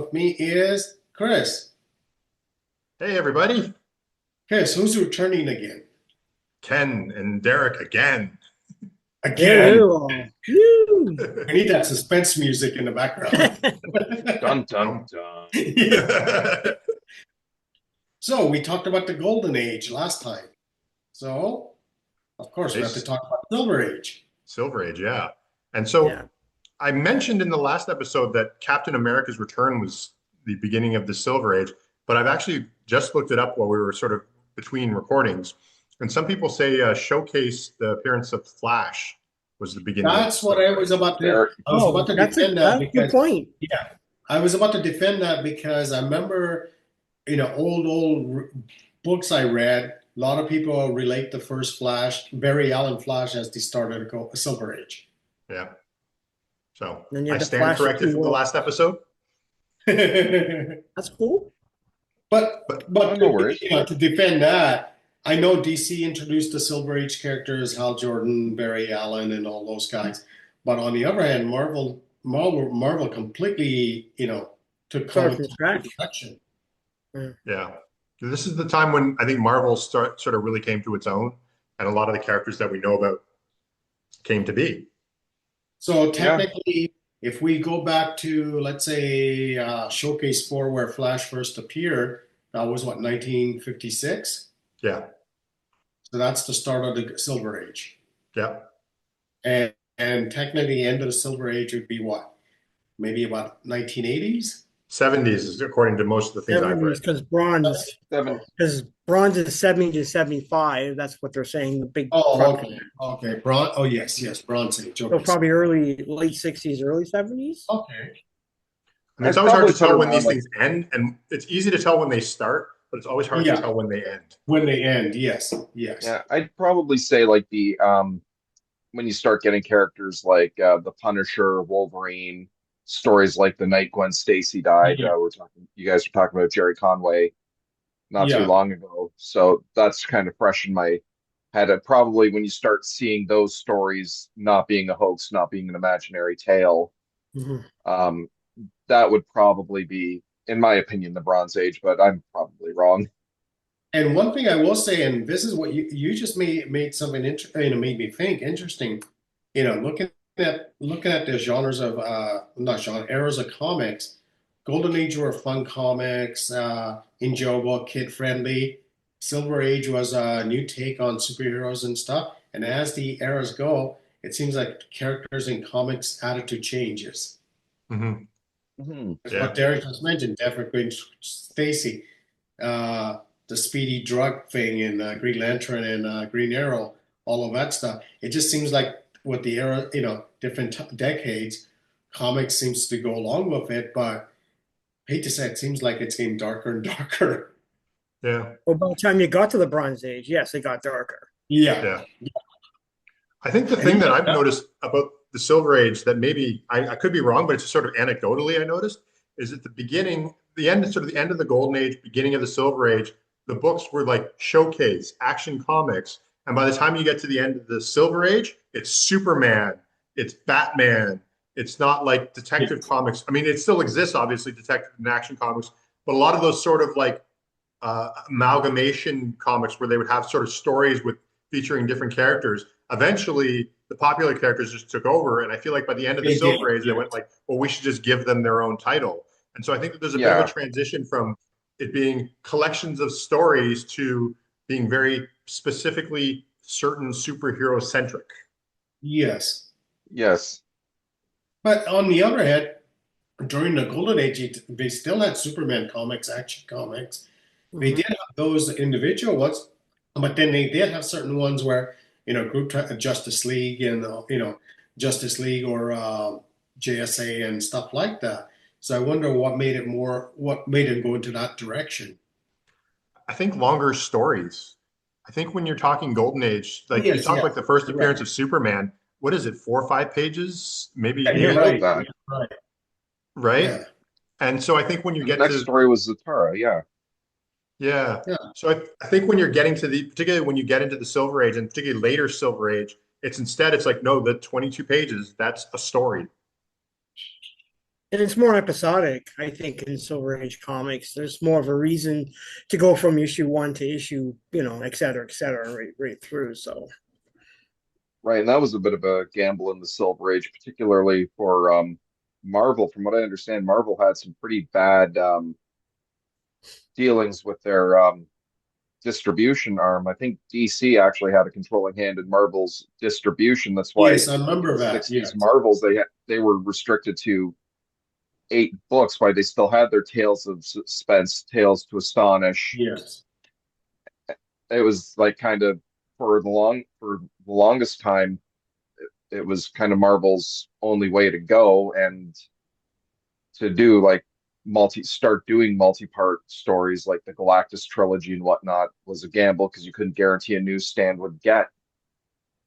with me is Chris. Hey, everybody. Chris, who's returning again? Ken and Derek again. Again. Hello. Woo. We need that suspense music in the background. Dun dun Oh. dun. Yeah. So we talked about the Golden Age last time. So, of course, we have to talk about Silver Age. Silver Age, yeah. And so Yeah. I mentioned in the last episode that Captain America's return was the beginning of the Silver Age, but I've actually just looked it up while we were sort of between recordings. And some people say Showcase, the appearance of Flash, was the beginning of the That's what I Silver was Age. about to. There, I was about to defend that That's a good because point. yeah, I was about to defend that because I remember, old books I read. A lot of people relate the first Flash, Barry Allen Flash, as the start of the Silver Age. Yeah. So Then you I have the stand Flash of corrected Two from the Worlds. last episode. That's cool. But oh, no worries. to defend that, I know DC introduced the Silver Age characters, Hal Jordan, Barry Allen, and all those guys. But on the other hand, Marvel completely, took Start comics from to a new scratch. direction. Yeah. Yeah. This is the time when I think Marvel sort of really came to its own, and a lot of the characters that we know about came to be. So Yeah, technically, if we go back to, let's say, Showcase 4, where Flash first appeared, that was what, 1956? Yeah. So that's the start of the Silver Age. Yeah. And technically, the end of the Silver Age would be what? Maybe about 1980s? 70s is according to most of the things I've read. 70s seven. because bronze is 70 to 75. That's what they're saying. The big Oh, crux. okay. Okay. Bron Oh, yes. Bronze Age. So Okay. probably late 60s, early 70s. Okay. I mean, it's I'd always hard probably to put it tell when around these like things end, and it's easy to tell when they start, but it's always hard to Yeah. tell when they end. When they end. Yes. Yes. yeah, I'd probably say like the when you start getting characters like the Punisher, Wolverine, stories like the night Gwen Stacy died. Mhm. You guys were talking about Jerry Conway not too Yeah. long ago, so that's kind of fresh in my head. Probably when you start seeing those stories not being a hoax, not being an imaginary tale, Mhm. um, that would probably be, in my opinion, the Bronze Age, but I'm probably wrong. And one thing I will say, and this is what you just made something made me think interesting. Looking at the genres of not genre eras of comics, Golden Age were fun comics, enjoyable, kid friendly. Silver Age was a new take on superheroes and stuff. And as the eras go, it seems like characters in comics attitude changes. Hmm. Mhm. Like what Yeah. Derek just mentioned, Death Queen Stacy, uh, the speedy drug thing in Green Lantern and Green Arrow, all of that stuff. It just seems like with the era, different decades, comics seems to go along with it. But I hate to say it seems like it's getting darker and darker. Yeah. Well, by the time you got to the Bronze Age, yes, it got darker. Yeah. Yeah. I think the And thing that even I've noticed about the Silver Age that maybe I could be wrong, but it's just sort of anecdotally I noticed is at the beginning, the end, sort of the end of the Golden Age, beginning of the Silver Age, the books were like showcase, action comics. And by the time you get to the end of the Silver Age, it's Superman, it's Batman. It's not like detective comics. I mean, it still exists, obviously, detective and action comics, but a lot of those sort of like amalgamation comics where they would have sort of stories with featuring different characters. Eventually, the popular characters just took over, and I feel like by the end of the they did, Silver Age, they yeah. went like, "Well, we should just give them their own title." And so I think that there's a bit of a Yeah, transition from it being collections of stories to being very specifically certain superhero centric. Yes. yes, But on the other hand, during the Golden Age, they still had Superman comics, action comics. They Mhm. did have those individual ones, but then they did have certain ones where, Justice League and, Justice League or JSA and stuff like that. So I wonder what made it go into that direction. I think longer stories. I think when you're talking Golden Age, like you Yes, talk yes, like the first you're right. appearance of Superman, what is it, 4 or 5 pages, maybe Yeah, you're something eight, like right. that. You're right. right? Yeah, And so I think when you And the get next to, story was Zatara. Yeah, yeah. yeah. So I think when you're getting to particularly when you get into the Silver Age and particularly later Silver Age, it's like, no, the 22 pages, that's a story. And it's more episodic, I think, in Silver Age comics. There's more of a reason to go from issue one to issue, et cetera, right through. So Right, and that was a bit of a gamble in the Silver Age, particularly for Marvel. From what I understand, Marvel had some pretty bad dealings with their distribution arm. I think DC actually had a controlling hand in Marvel's distribution. That's why Yes, I in remember the that. 60s Yes, Marvels they were restricted to 8 books, why they still had their Tales of Suspense, Tales to Astonish. yes. It was like kind of for the longest time it was kind of Marvel's only way to go, and to do like start doing multi-part stories like the Galactus trilogy and whatnot was a gamble because you couldn't guarantee a newsstand would get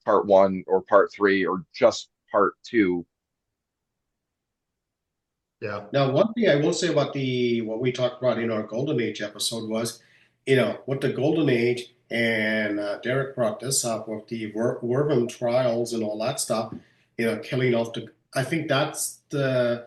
part one or part three or just part two. Yeah. Now, one thing I will say about the what we talked about in our Golden Age episode was, with the Golden Age, and Derek brought this up with the Wervin trials and all that stuff, killing off the. I think that's the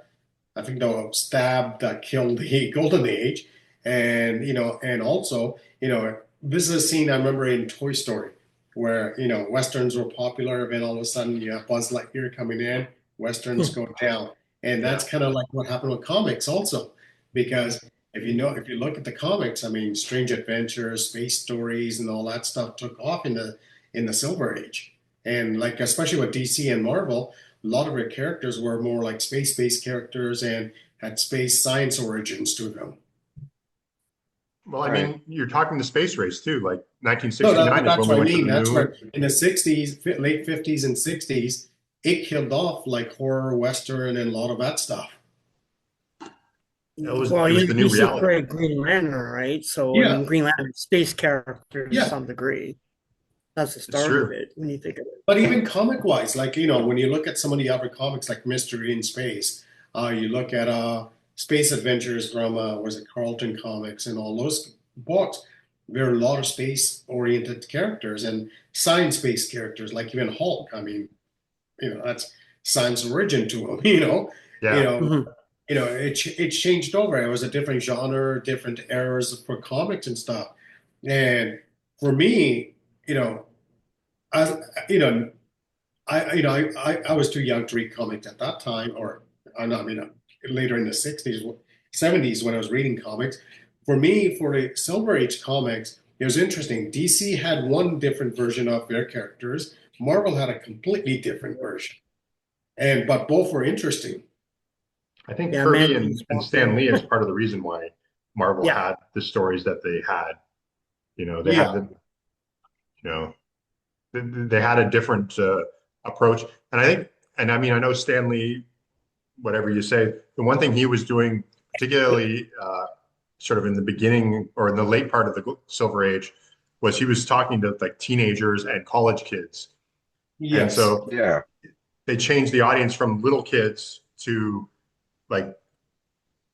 stab that killed the Golden Age, and also, this is a scene I remember in Toy Story where westerns were popular, and all of a sudden you have Buzz Lightyear coming in, westerns go down, and Yeah. that's kind of like what happened with comics also, because if you look at the comics, I mean, Strange Adventures, Space Stories, and all that stuff took off in the Silver Age, and like especially with DC and Marvel, a lot of their characters were more like space-based characters and had space science origins to them. Well, I Right. mean, you're talking the space race too. Like No, 1969 is that's when we what I went to mean. the That's moon. where in the '60s, late '50s and '60s, it killed off like horror, western, and a lot of that stuff. well, It was the you new see reality. Greg Green Lantern, right? So I Yeah, mean, Green Lantern space characters to yeah. some degree. That's the It's start of true. it when you think of it. But even comic wise, like when you look at some of the other comics like Mystery in Space, you look at Space Adventures from was it Carlton Comics and all those books. There are a lot of space oriented characters and science based characters, like even Hulk. I mean, that's science origin to him. You Yeah. know, Mhm. it changed over. It was a different genre, different eras for comics and stuff. And for me, you know, I you know I was too young to read comics at that time, or I mean, later in the '60s, '70s when I was reading comics. For me, for the Silver Age comics, it was interesting. DC had one different version of their characters. Marvel had a completely different version, and but both were interesting. I think Yeah, Kirby man, and Stan Lee is part of the reason why Marvel yeah, had the stories that they had. They had Yeah, the, you know, they had a different approach. And I think, and I mean, I know Stan Lee, whatever you say, the one thing he was doing, particularly sort of in the beginning or in the late part of the Silver Age, was he was talking to like teenagers and college kids. And yes, so Yeah. they changed the audience from little kids to like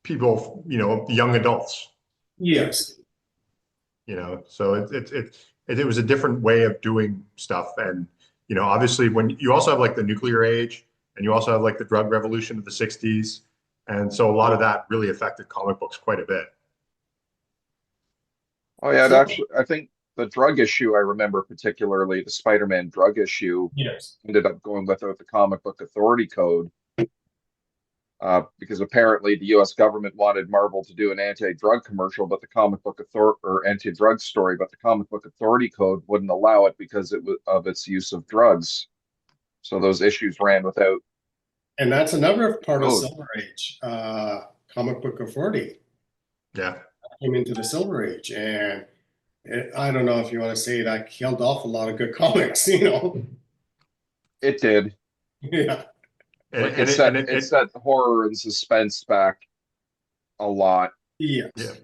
people, young adults. yes. So it was a different way of doing stuff. And obviously when you also have like the nuclear age and you also have like the drug revolution of the 60s, and so a lot of that really affected comic books quite a bit. Oh yeah, it So actually I think the drug issue I remember particularly, the Spider-Man drug issue, yes, ended up going without the comic book authority code, because apparently the U.S. government wanted Marvel to do an anti-drug commercial, but the comic book author or anti-drug story, but the comic book authority code wouldn't allow it because it was of its use of drugs. So those issues ran without and that's another part of code. Silver Age. Comic book authority Yeah. came into the Silver Age, and I don't know if you want to say that killed off a lot of good comics. It did. Yeah. And, Like and it, and it set horror and suspense back a lot. yeah. Yes.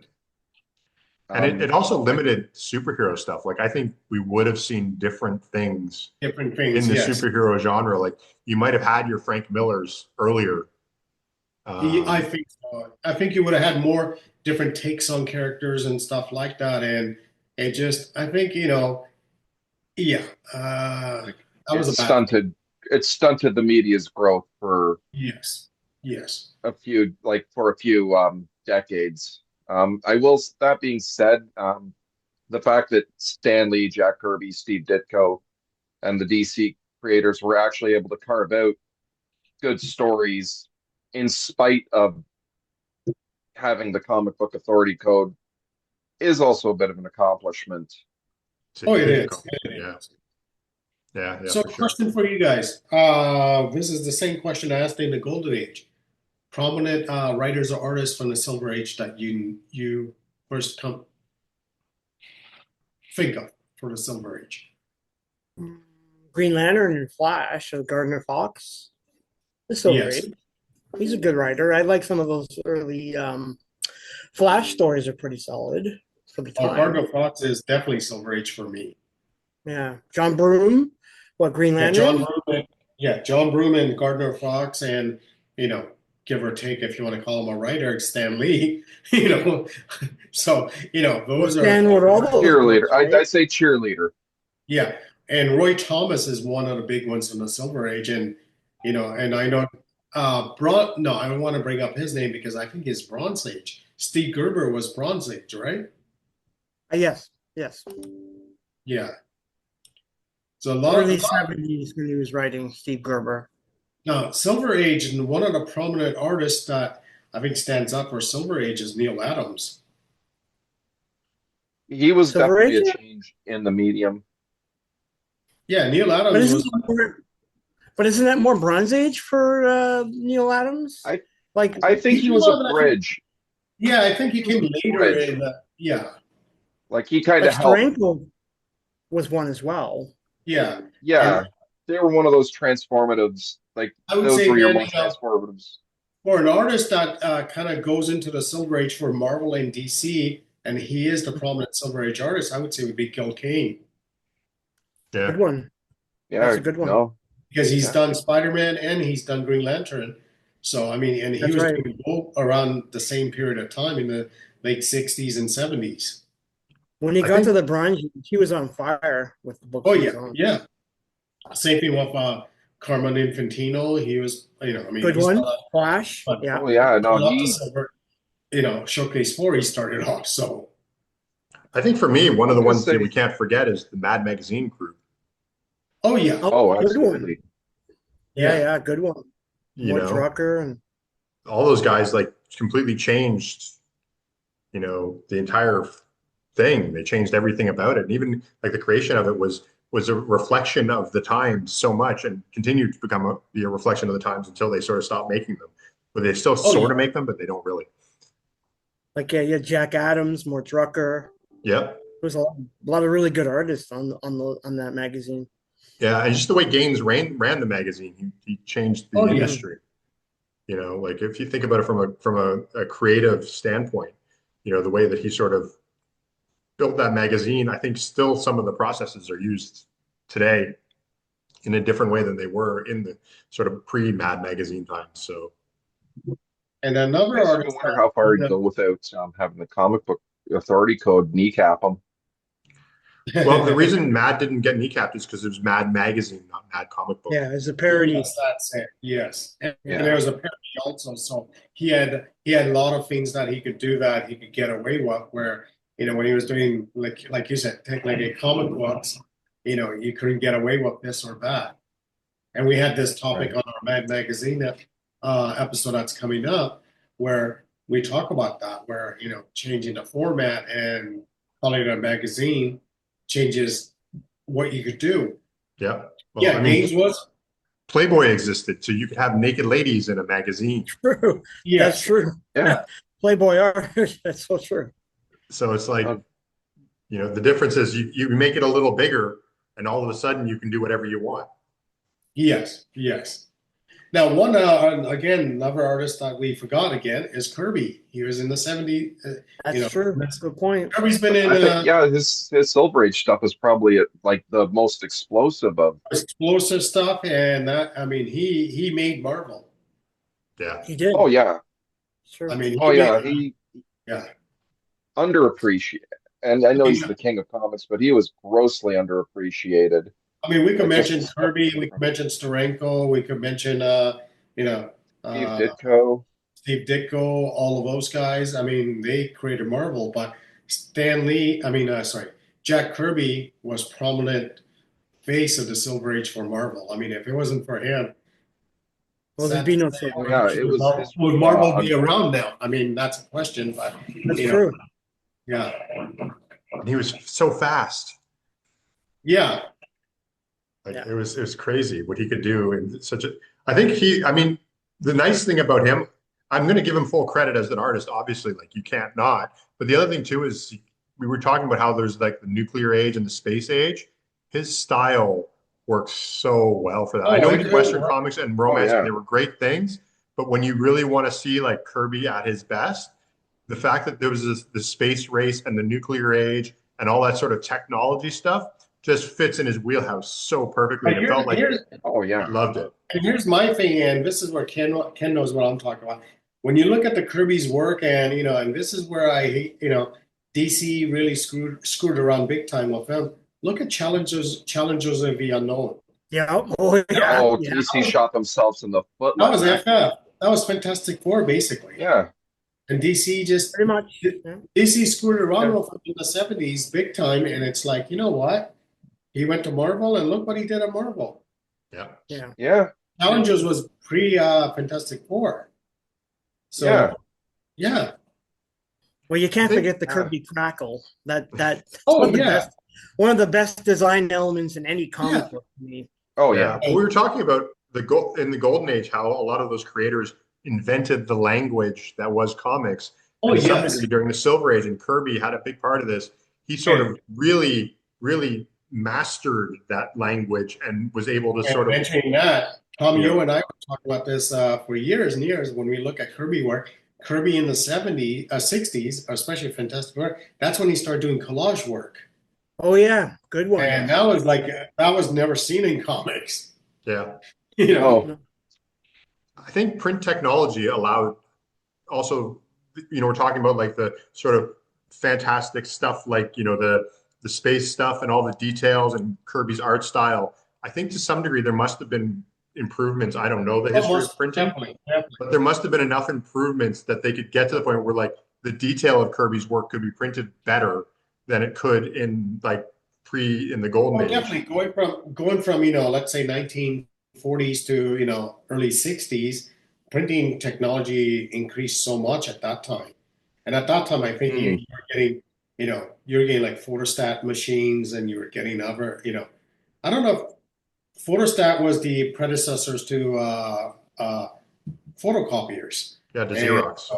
And it Um, also like limited superhero stuff. Like I think we would have seen different things Different in things. the Yes. superhero genre. Like you might have had your Frank Millers earlier. I Um, think so. I think you would have had more different takes on characters and stuff like that. And it just, I think, yeah, like that was it a bad thing. stunted it stunted the media's growth for Yes. Yes. for a few decades. That being said, the fact that Stan Lee, Jack Kirby, Steve Ditko, and the DC creators were actually able to carve out good stories in spite of having the comic book authority code is also a bit of an accomplishment. It's a Oh, it huge is. accomplishment. It Yeah. is. Yeah, So, for sure. question for you guys. This is the same question I asked in the Golden Age. Prominent writers or artists from the Silver Age that you first come think of for the Silver Age. Green Lantern and Flash of Gardner Fox. The Silver Yes. Age. He's a good writer. I like some of those early Flash stories are pretty solid for the time. Gardner Fox is definitely Silver Age for me. Yeah. John Broome, what, Green Yeah, Lantern? John Broome and Gardner Fox, and give or take, if you want to call him a writer, Stan Lee. So Well, those are Stan wrote all those Cheerleader. books, right? I say cheerleader. yeah. And Roy Thomas is one of the big ones in the Silver Age, and and I know no, I don't want to bring up his name because I think he's Bronze Age. Steve Gerber was Bronze Age, right? Yes. Yeah. So a lot Early 70s when he was writing, Steve Gerber. now Silver Age, and one of the prominent artists that I think stands up for Silver Age is Neil Adams. He was Silver definitely Age? a change in the medium. Yeah, Neil But Adams isn't was. that more, but isn't that more Bronze Age for Neil Adams? I Like, I think he was a Well, bridge. yeah, I think he He was came a later bridge. in the. Yeah, Like he kind like of helped. Steranko was one as well. yeah, Yeah, and they were one of those transformatives. Like I would those say were your then more transformatives. for an artist that kind of goes into the Silver Age for Marvel and DC, and he is the prominent Silver Age artist, I would say would be Gil Kane Yeah. Good one. Yeah, That's a good one. no, because he's yeah. done Spider-Man and he's done Green Lantern. So I mean, and he That's was right. doing both around the same period of time in the late '60s and '70s. When he I got think to the Bronze Age, he was on fire with the books Oh he was yeah, on. yeah. Same thing with Carmen Infantino. He was, I mean, Good he's one. not, Flash. but Yeah. Oh yeah, no, not the he. silver, showcase four. He started off. So I think for me, one I of was the gonna ones that we say, can't forget is the Mad Magazine group. oh yeah, Oh, oh, good one. absolutely. Yeah, yeah, good one. You Mort know, Drucker and all those guys like completely changed, the entire thing. They changed everything about it. And even like the creation of it was a reflection of the times so much and continued to be a reflection of the times until they sort of stopped making them. But they still oh sort yeah, of make them, but they don't really. like Jack Adams, Mort Drucker. Yep. There's a lot of really good artists on that magazine. Yeah. And just the way Gaines ran the magazine, he changed the oh yeah, industry. Like if you think about it from a creative standpoint, the way that he sort of built that magazine, I think still some of the processes are used today in a different way than they were in the sort of pre-Mad Magazine times. So, and I another just artist wonder that how far kind he'd go without having the comic book authority code kneecap him. well, the of reason Mad didn't get kneecapped is because it was Mad Magazine, not Mad Comic Book. Yeah, it's a parody. yes, that's it. Yes, and Yeah. there was a parody also. So he had a lot of things that he could do that he could get away with. Where when he was doing like you said, technically comic books, you couldn't get away with this or that. And we had this topic Right. on our Mad Magazine episode that's coming up, where we talk about that, where changing the format and calling it a magazine changes what you could do. Yeah. Well, Yeah, I mean, Gaines was. Playboy existed, so you could have naked ladies in a magazine. True. That's Yes. true. Yeah. Playboy art. That's so true. So it's like, Um, the difference is you make it a little bigger, and all of a sudden you can do whatever you want. Yes. Now, one again, another artist that we forgot again is Kirby. He was in the '70s. That's true. That's a good point. Kirby's been in I think his Silver Age stuff is probably like the most explosive of. explosive stuff, and that I mean, he made Marvel. Yeah. He did. Oh yeah, Sure. I mean, oh yeah, he yeah. underappreciated. And I know he's Yeah. the king of comics, but he was grossly underappreciated. I mean, we could Like just mention Kirby, we could mention Steranko, we could mention Steve uh, Ditko. Steve Ditko, all of those guys. I mean, they created Marvel, but Stan Lee, sorry, Jack Kirby was prominent face of the Silver Age for Marvel. I mean, if it wasn't for him, Well, there'd sad be to no say, Oh Silver yeah, Age. would Marvel be around now? I mean, that's a question, but That's you know, true. yeah, And he was so fast. yeah. Like Yeah. it was crazy what he could do in such a. I mean, the nice thing about him, I'm going to give him full credit as an artist. Obviously, like you can't not. But the other thing too is we were talking about how there's like the nuclear age and the space age. His style works so well for that. I Oh, know he it, did it Western worked. comics and oh romance, and yeah, they were great things. But when you really want to see like Kirby at his best, the fact that there was the space race and the nuclear age and all that sort of technology stuff just fits in his wheelhouse so perfectly. But And it felt like oh he yeah. loved it. and here's my thing, and this is where Ken knows what I'm talking about. When you look at the Kirby's work, and and this is where I hate, DC really screwed around big time with them. Look at Challengers of the Unknown. Yeah. Oh, yeah. Oh, Yeah. DC shot themselves in the foot That like was that. FF. That was Fantastic Four, basically. Yeah, And DC just Pretty much. Yeah. DC screwed around Yeah. with him in the '70s big time, and it's like, you know what? He went to Marvel, and look what he did at Marvel. Yeah. Yeah. yeah, Challengers was pre Fantastic Four, yeah. so yeah. Well, you I can't think, forget the Kirby Crackle. That's Oh one of the best design elements in any Yeah. comic book to me. Oh yeah. yeah. We were talking about in the golden age, how a lot of those creators invented the language that was comics. Oh And to some yes. degree during the Silver Age, and Kirby had a big part of this. He sort of really, really mastered that language and was able to And sort of, mentioning that, Tom, yeah, you and I were talking about this for years and years when we look at Kirby work. Kirby in the '60s, especially Fantastic Four, that's when he started doing collage work. Oh yeah, good one. And that was like, that was never seen in comics. yeah. You know, No. I think print technology allowed also, we're talking about like the sort of fantastic stuff, like, the space stuff and all the details and Kirby's art style. I think to some degree there must have been improvements. I don't know the history of almost printing, definitely, definitely. but there must have been enough improvements that they could get to the point where like the detail of Kirby's work could be printed better than it could in like in the golden Oh, age. definitely going from let's say 1940s to early '60s, printing technology increased so much at that time. And at that time, I think you Mm. were getting, you were getting like photostat machines, and you were getting other, I don't know if photostat was the predecessors to photocopiers. Yeah, to And Xerox.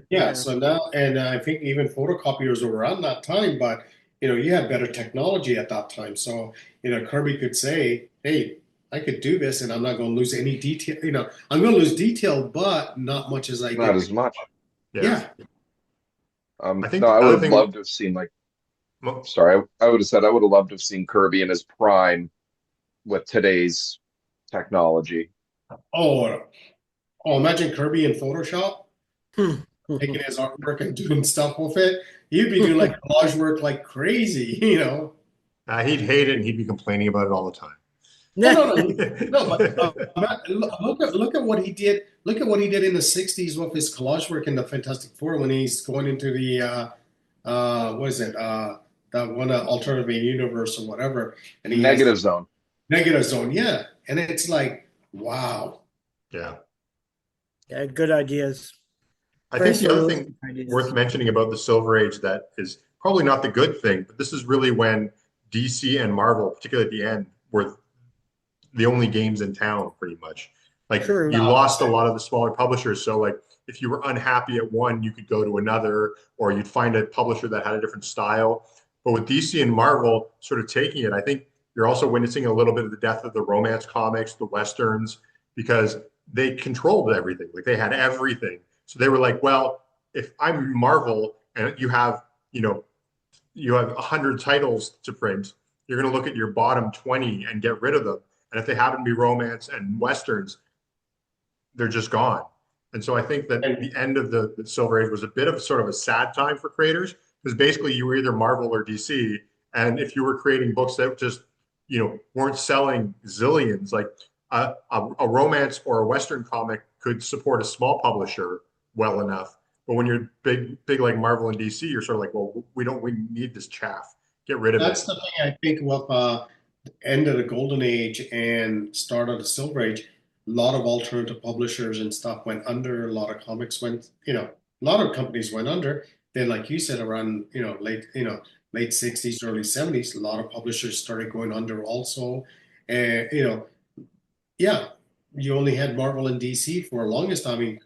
yeah, so now, and I think even photocopiers were around that time, but you had better technology at that time. So, Kirby could say, hey, I could do this and I'm not going to lose any detail. I'm going to lose detail, but not much as I Not did. as much. Yeah. I think No, the I other would have thing, loved to have seen like. well, Sorry, I would have said I would have loved to have seen Kirby in his prime with today's technology. Oh, imagine Kirby in Photoshop, Hmm. taking his artwork and doing stuff with it. He'd be doing like collage work like crazy, he'd hate it and he'd be complaining about it all the time. Oh, no, but look at what he did. Look at what he did in the '60s with his collage work in the Fantastic Four when he's going into the what is it? That one alternative universe or whatever, and he has Negative zone. negative zone. Yeah, and it's like, wow. Yeah. Yeah, good ideas. I Very think the other similar thing ideas. worth mentioning about the Silver Age that is probably not the good thing, but this is really when DC and Marvel, particularly at the end, were the only games in town, pretty much. Like True. you lost a lot of the smaller publishers. So like if you were unhappy at one, you could go to another, or you'd find a publisher that had a different style. But with DC and Marvel sort of taking it, I think you're also witnessing a little bit of the death of the romance comics, the Westerns, because they controlled everything. Like they had everything. So they were like, well, if I'm Marvel and you have 100 titles to print, you're going to look at your bottom 20 and get rid of them. And if they happen to be romance and Westerns, they're just gone. And so I think that the end of the Silver Age was a bit of sort of a sad time for creators, because basically you were either Marvel or DC. And if you were creating books that just, weren't selling zillions, like a romance or a Western comic could support a small publisher well enough. But when you're big like Marvel and DC, you're sort of like, well, we need this chaff. Get rid of it. That's the thing I think with end of the golden age and start of the silver age, a lot of alternative publishers and stuff went under. A lot of comics went, a lot of companies went under. Then, like you said, around late 60s, early 70s, a lot of publishers started going under also. And yeah, you only had Marvel and DC for the longest time. I mean,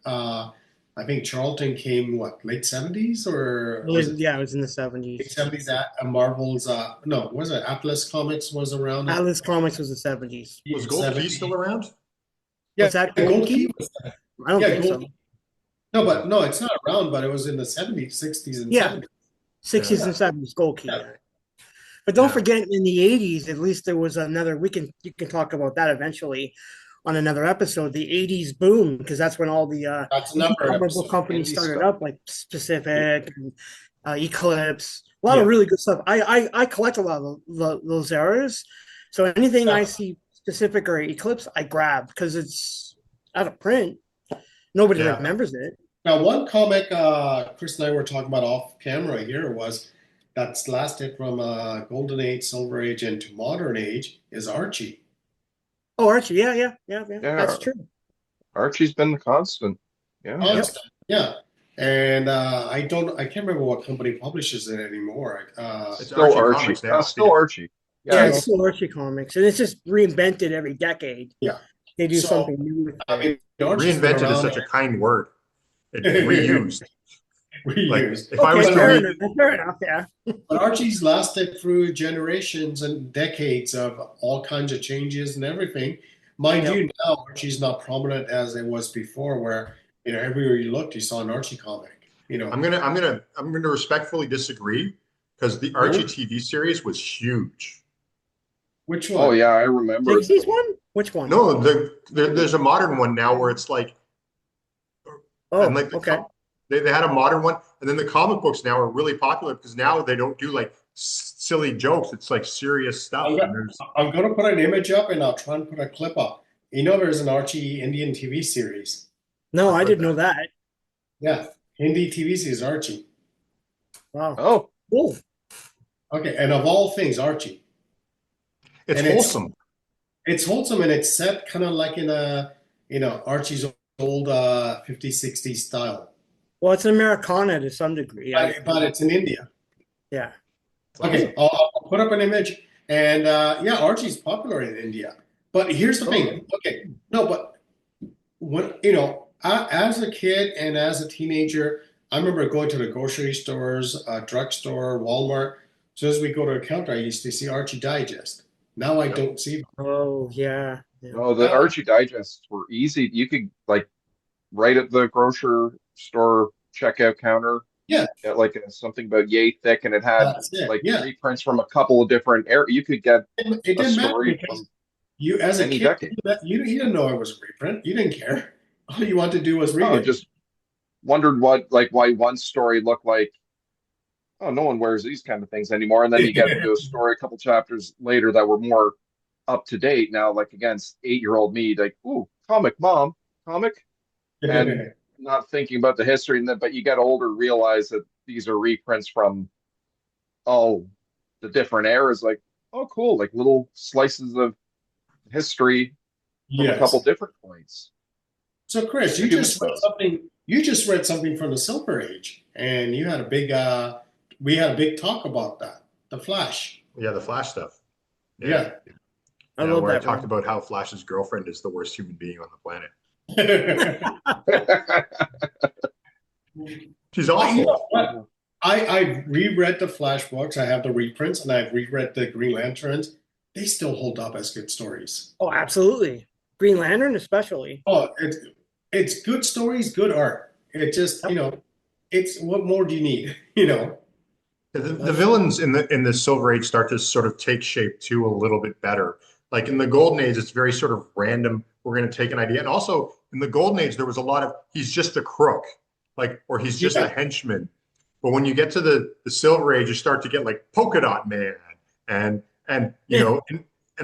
I think Charlton came late 70s or was it Yeah, it was in the late 70s. 70s? That Marvel's no, was it Atlas Comics was around? Atlas Comics was the 70s. Was Gold Key still around? Yeah, Was that Gold Gold Key Key? was I don't think Gold so. No, but no, it's not around, but it was in the 70s, 60s, and Yeah. 70s. 60s Yeah. and 70s, Gold Key. Yeah. But don't Yeah. forget, in the 80s, at least there was another. You can talk about that eventually on another episode. The 80s boom, because that's when all the That's a number of comic book episodes. companies Indie started stuff. up, like Specific and Eclipse. A lot of Yeah. really good stuff. I collect a lot of those eras. So anything I see Specific or Eclipse, I grab because it's out of print. Nobody Yeah. remembers it. Now, one comic Chris and I were talking about off camera here was that's lasted from Golden Age, Silver Age, into Modern Age is Archie. Oh, Archie, yeah. That's true. Archie's been the constant. Yeah. Constant. Yeah. And I can't remember what company publishes it anymore. It's Still Archie Archie. Comics now. Still Archie. Yeah, Yeah. it's still Archie Comics, and it's just reinvented every decade. Yeah. They do So, something new with I it. mean, Archie's been Reinvented is around, such a kind word. It reused. Like reused. if I Okay, was to fair read, enough. Fair enough. Yeah. But Archie's lasted through generations and decades of all kinds of changes and everything. Mind Yep. you, now Archie's not prominent as it was before, where everywhere you looked, you saw an Archie comic. I'm gonna respectfully disagree because the Archie TV series was huge. Which one? Oh yeah, I remember. 60s one? Which one? No, there's a modern one now where it's like, Oh, and like okay. they had a modern one, and then the comic books now are really popular because now they don't do like silly jokes. It's like serious stuff. Okay. And there's, I'm going to put an image up and I'll try and put a clip up. There's an Archie Indian TV series. No, I've I heard didn't know that. Yeah, Hindi TV series Archie. Wow. Oh, Cool. Okay, and of all things, Archie. it's And wholesome. It's wholesome and it's set kind of like in a, Archie's old 50s, 60s style. Well, it's an Americana to some degree. But it's in India. Yeah. Okay, I'll put up an image. And yeah, Archie's popular in India. But here's the thing. Okay, no, but when, as a kid and as a teenager, I remember going to the grocery stores, drugstore, Walmart. As soon as we go to a counter, I used to see Archie Digest. Now I don't see them. Oh, yeah. no, the Archie digests were easy. You could like right at the grocery store checkout counter. Yeah. Get like something about yay thick, and it had That's it. like Yeah. reprints from a couple of different areas. You could get It a didn't matter story because from you, as a any kid, decade. you didn't know it was a reprint. You didn't care. All you wanted to do was read Oh, it. just wondered why one story looked like, oh, no one wears these kind of things anymore. And then you get into a story a couple chapters later that were more up to date. Now, like against 8-year-old me, like, ooh, comic, mom, comic, and not thinking about the history. And then, but you get older, realize that these are reprints from all the different eras. Like, oh, cool, like little slices of history from a couple Yes. different points. So, Chris, you Look at just this read stuff. something. You just read something from the Silver Age, and you had a big. We had a big talk about that. The Flash. Yeah, the Flash stuff. Yeah. I Yeah, love where I that talked one. about how Flash's girlfriend is the worst human being on the planet. She's You awful. know what? I reread the Flash books. I have the reprints, and I've reread the Green Lanterns. They still hold up as good stories. Oh, absolutely. Green Lantern, especially. Oh, it's good stories, good art. It just it's what more do you need? The villains in the Silver Age start to sort of take shape too a little bit better. Like in the Golden Age, it's very sort of random. We're going to take an idea, and also in the Golden Age, there was a lot of he's just a crook, or he's just a henchman. But when you get to the Silver Age, you start to get like Polka Dot Man and and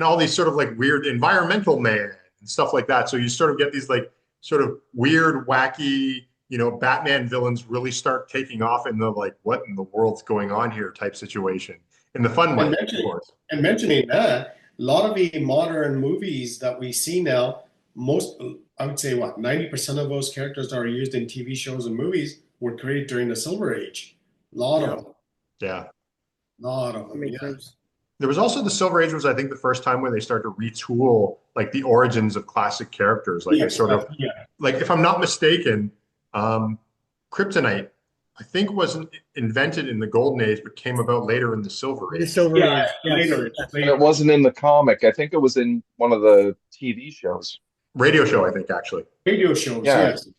all these sort of like weird environmental man and stuff like that. So you sort of get these like sort of weird, wacky, Batman villains really start taking off in the like, what in the world's going on here type situation in the fun way, And of course. mentioning that, a lot of the modern movies that we see now, I would say, what, 90% of those characters that are used in TV shows and movies were created during the Silver Age. A lot Yeah. of them. Yeah. A lot of That them, makes yeah. sense. There was also the Silver Age was, I think, the first time where they started to retool like the origins of classic characters. Like it's Yes, sort of yeah. like, if I'm not mistaken, Kryptonite, I think wasn't invented in the Golden Age, but came about later in the Silver The Age. Silver Yeah, Age. Yes. later, Yes. And it wasn't in the comic. I think it was in one of the TV shows. Radio show, I think, actually. radio shows, Yeah. yes.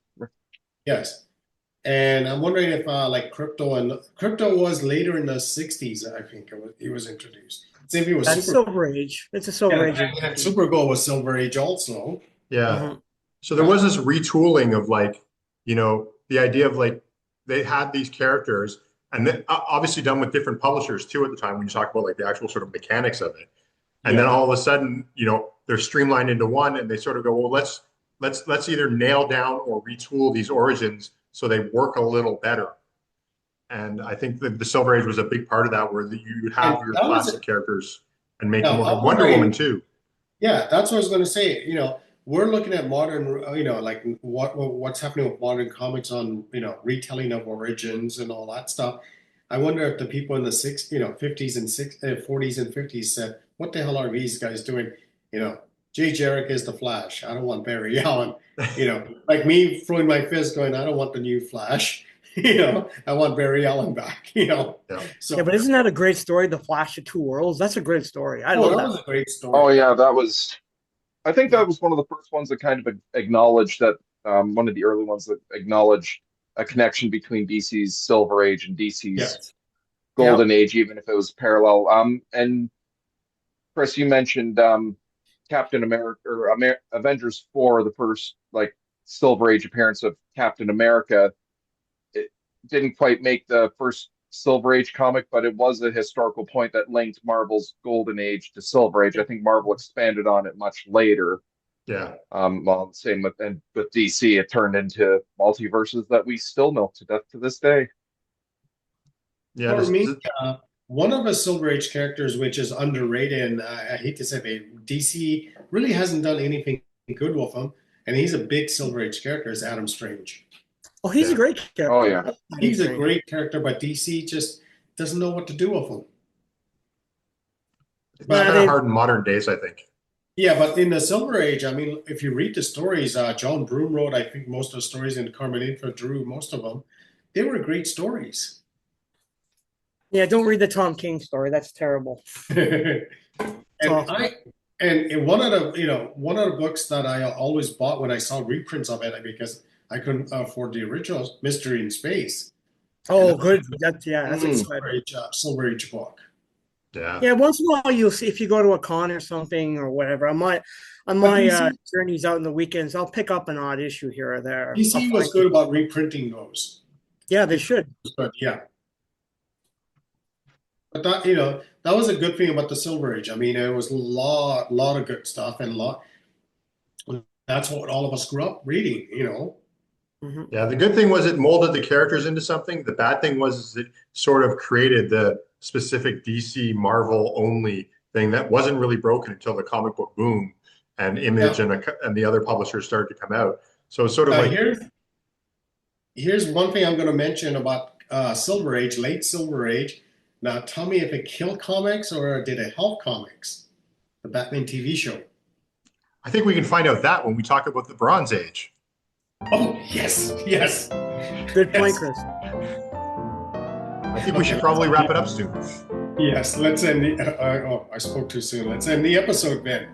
Yes. And I'm wondering if like crypto was later in the 60s, I think it was introduced. Same thing with That's Silver Age. It's a Silver Age. and Supergirl was Silver Age also. Yeah. Mhm. So there was this retooling of like, the idea of like they had these characters, and then obviously done with different publishers too at the time when you talk about like the actual sort of mechanics of it. And then all of a sudden, they're streamlined into one, and they sort of go, well, let's either nail down or retool these origins so they work a little better. And I think that the Silver Age was a big part of that, where you have your classic characters and make them work. Wonder Woman too. Yeah, that's what I was going to say. We're looking at modern, like what's happening with modern comics on, retelling of origins and all that stuff. I wonder if the people in the 50s and 40s and 50s said, "What the hell are these guys doing?" Jay Jarrett is the Flash. I don't want Barry Allen. Like me throwing my fist, going, "I don't want the new Flash." I want Barry Allen back. So Yeah, but isn't that a great story? The Flash of Two Worlds. That's a great story. I love that that. was a great story. Oh yeah, I think that was one of the first ones that kind of acknowledged that, one of the early ones that acknowledged a connection between DC's Silver Age and DC's Yes. Golden Age, even if it was parallel. And Chris, you mentioned Captain America or Avengers 4, the first like Silver Age appearance of Captain America. It didn't quite make the first Silver Age comic, but it was a historical point that linked Marvel's Golden Age to Silver Age. I think Marvel expanded on it much later. Yeah. Well, same with DC, it turned into multiverses that we still milk to death to this day. Yeah. For me, one of the Silver Age characters, which is underrated, and I hate to say it, DC really hasn't done anything good with him, and he's a big Silver Age character, is Adam Strange. Oh, he's a great character. Oh yeah. He's a great character, but DC just doesn't know what to do with him. It's kind of hard in modern days, I think. Yeah, but in the Silver Age, I mean, if you read the stories, John Broome wrote, I think, most of the stories, and Carmen Infra drew most of them. They were great stories. Yeah, don't read the Tom King story. That's terrible. And one of the books that I always bought when I saw reprints of it, because I couldn't afford the originals, Mystery in Space. Oh, good. That's exciting. Silver Age book. Yeah. Yeah, once in a while you'll see, if you go to a con or something or whatever. On my journeys out in the weekends, I'll pick up an odd issue here or there. DC was good about reprinting those. Yeah, they should. But yeah. But that that was a good thing about the Silver Age. I mean, it was a lot of good stuff, and that's what all of us grew up reading. Mm-hmm. Yeah, the good thing was it molded the characters into something. The bad thing was it sort of created the specific DC Marvel only thing that wasn't really broken until the comic book boom and Image and the other publishers started to come out. So it's sort of like here's one thing I'm going to mention about Silver Age, late Silver Age. Now, tell me if it killed comics or did it help comics? The Batman TV show. I think we can find out that when we talk about the Bronze Age. Oh, yes. Good point, Chris. I think we should probably wrap it up soon. Yes, let's end I spoke too soon. Let's end the episode then.